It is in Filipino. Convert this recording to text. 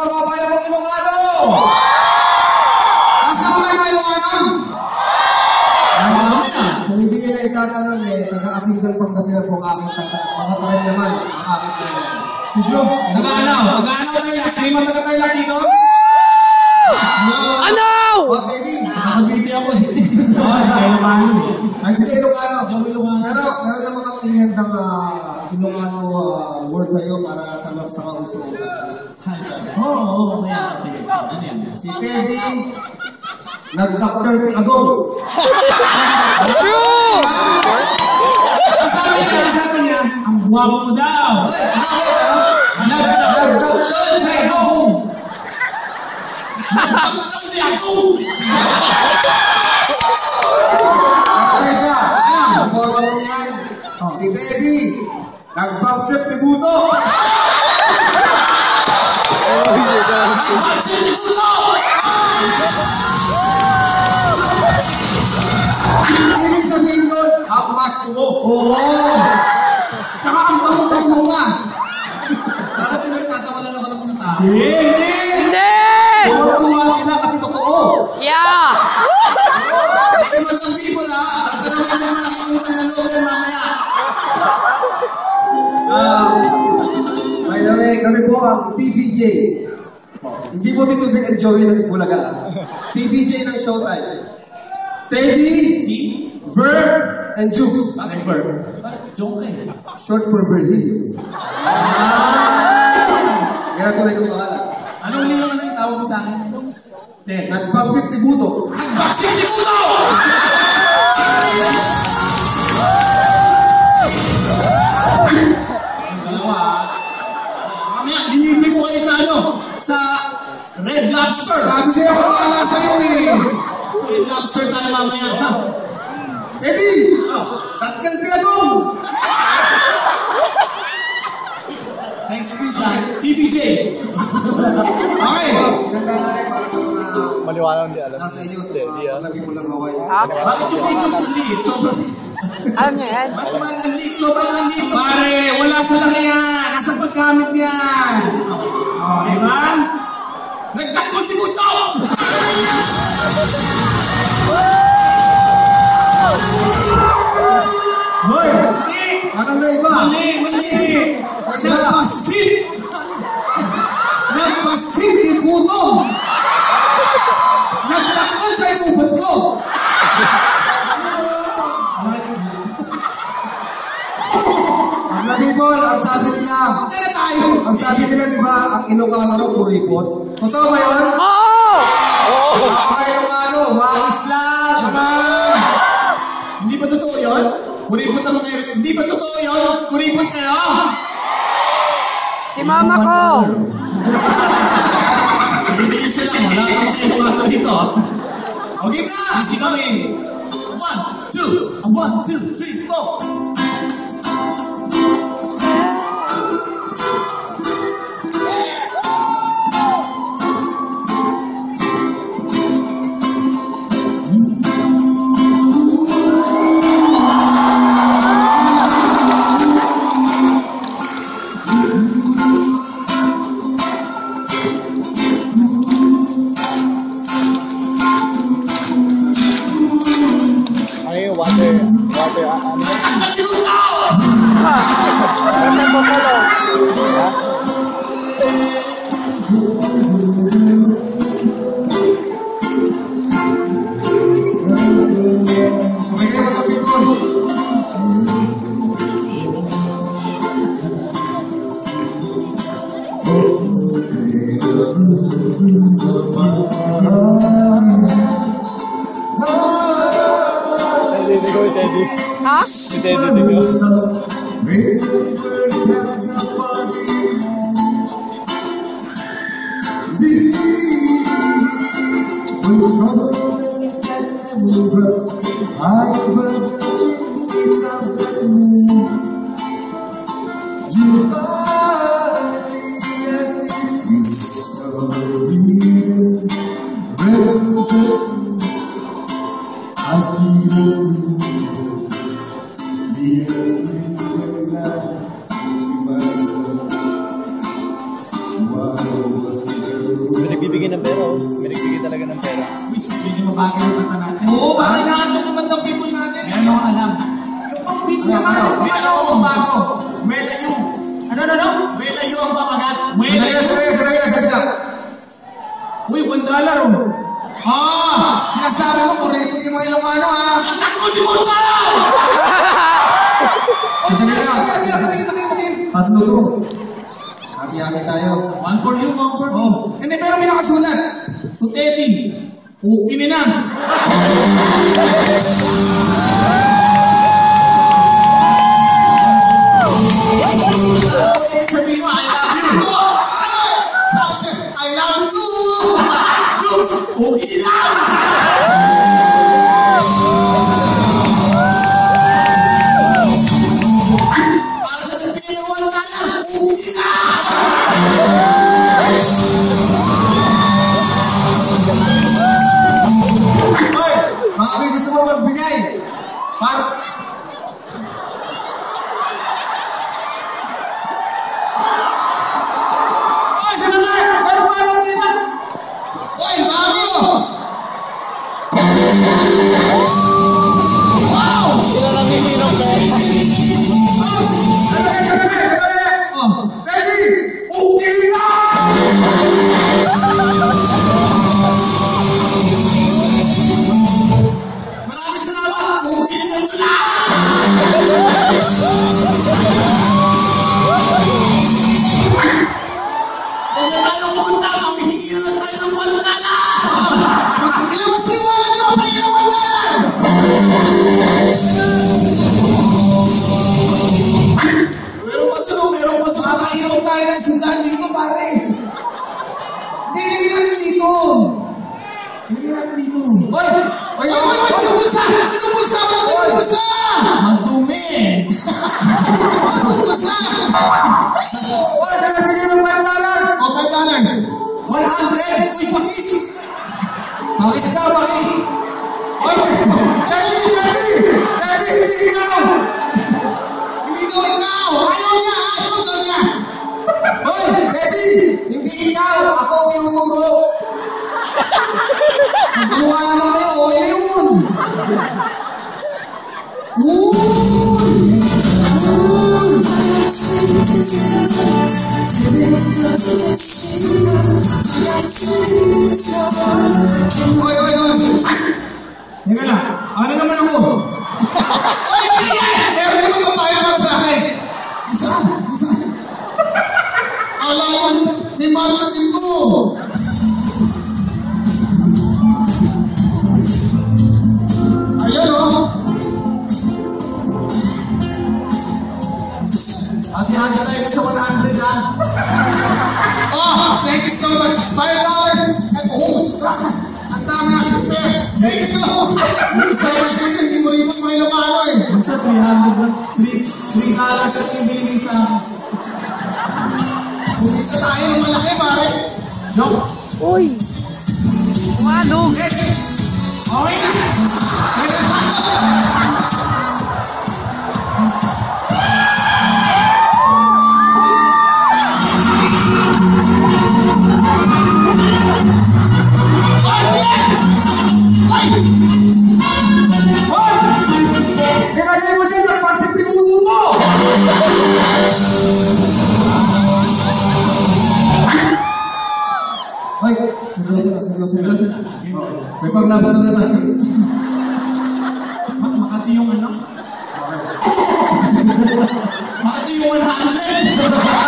mga kabayan ng Ilocano! Nasa kami mga Ilocano? Kung hindi nyo na itatanong taga-Asingan Pangasinan po ang aking tatay at mga tarim naman ang aking nanay. Si Jokes, mag-aanaw kayo. Sino taga-tayo lang dito? Ano? O, Teddy, nakabiti ako eh. Hindi kayo Ilocano. Pero meron naman kami inihandang Ilocano word sa'yo para sa kausuan. Oo, kaya. Sige. Ano yan? Si Teddy, nag-30 ago. Sabi niya, ang guwapo mo daw. Nag-30 sa ago. Si Teddy, nag-bumset ni Buto! Nag-bumset ni Buto! Ibig sabihin nun, ang macho mo. Oo! Tsaka ang bang-bang mo nga. Para pinagtatawanan ako ng mga tao. Hindi! Tuwa sila kasi totoo. Yeah! Hindi naman ng people ha. Tatanawin yung malaking utang na loob yan mamaya. By the way, kami po ang TVJ. Hindi po Tito Vic and Joey ng Itbulaga. TVJ ng Showtime. Teddy, Ver, and Jukes. Bakit Ver? Bakit joke eh? Short for Virgilio. Yan ang tunay kong pangalan. Ano yung tawag mo sa akin? Nag-bumset ni Buto. Nag-bumset ni Buto! Mamaya, dinibre ko kayo sa sa Red Lobster. Sabi sa'yo kung wala sa'yo eh. Red Lobster tayo mamaya. Eddie! Tatkal ka doon! Next quiz ha, TVJ. Okay. Inanda natin para sa mga... Maliwanag hindi alam. Nasa inyo, sa mga paglagi mo lang Hawaii. Bakit yung video sa liit? Sobrang... Alam niya yan? Bakit man ang liit? Sobrang ang liit. Pare, wala sa laki yan. Nasa pagkamit yan. Diba? Nagtakot si Buto! Hoy! Anong na iba? Mali! Nagpasit ni Buto! Nagtakot sa inupat ko! Mga people, ang sabi nila, di ba, ang Ilocano raw kuripot? Totoo ba yun? Oo! Ilocano, wais lang! Naman! Hindi ba totoo yun? Kuripot naman kayo. Hindi ba totoo yun? Kuripot kayo? Si mama ko! Hindi isa lang. Wala naman kayo Ilocano dito. Okay na! Easy coming! 1, 2, 1, 2, 3, 4! Ha? nagbibigay ng pera. May nagbibigay talaga ng pera. Wish, medyo mabagay yung kanta natin. Oo, bakit nahantok naman ng people natin? Meron ako alam. Yung pang-beach naman, ano ang bago? Welayu. Ano? Welayu ang pamagat. Sandali. Uy, $1 oh. Sinasabi mo, kuripot yung mga Ilocano ha. Katak ko, di mo $1! Sandali lang. Patingin. Tatlo to. Hati-hati tayo. One for you, one for me. Hindi, pero may nakasulat. To Teddy. Kininam. Ibig sabihin mo, I love you. I love you too. Looks, okay lang. Para sa sabihin ng $1, okay lang. Hoy, mga gusto mo magbigay. Para... Oy, sandali! Meron pa rin dito! Oy, dami oh! Wow! Sila lang hindi ng pera. Sandali! Oh, Daddy! Okay na! Maraming salamat! Okay na ito na! Huwag na tayo kumanta! Manghihingi na tayo ng $1! Ilang masiwala niyo! Pagin ng $1! Meron pa ito. Nakaisaw tayo ng sindahan dito, pare. Hindi, ilagay natin dito. Hoy! Yung bulsa! Magdumi! Yung bulsa! Hoy, nalabigay ng $5! O, $5. 100! Uy, pakis! Pakis! Hoy, Daddy! Hindi ikaw! Hindi daw ikaw! Ayaw niya! Hoy, Daddy! Hindi ikaw! Ako ang tinuturo! Magkamukha naman kayo! Okay na yun! Hoy! Teka lang! Ano naman ako? Hoy! Meron naman papayag para sa akin! Isa! Ala ko, may market dito! Ayan o! Hati-hati tayo sa 100 ha! Thank you so much! $5! Ang dami na super! Thank you so much! Sabi sa inyo, hindi mo rin mo mga Ilocano eh! Sa $300 at yung binigay sa akin. Isa tayo ng malaki pare! Joke! Uy! Kumadog! Okay na! Nilagay mo dyan ng pansip pinuto mo! Ay, seryoso na. May paglabas na tayo. Makati yung ano? Okay. Makati yung 100!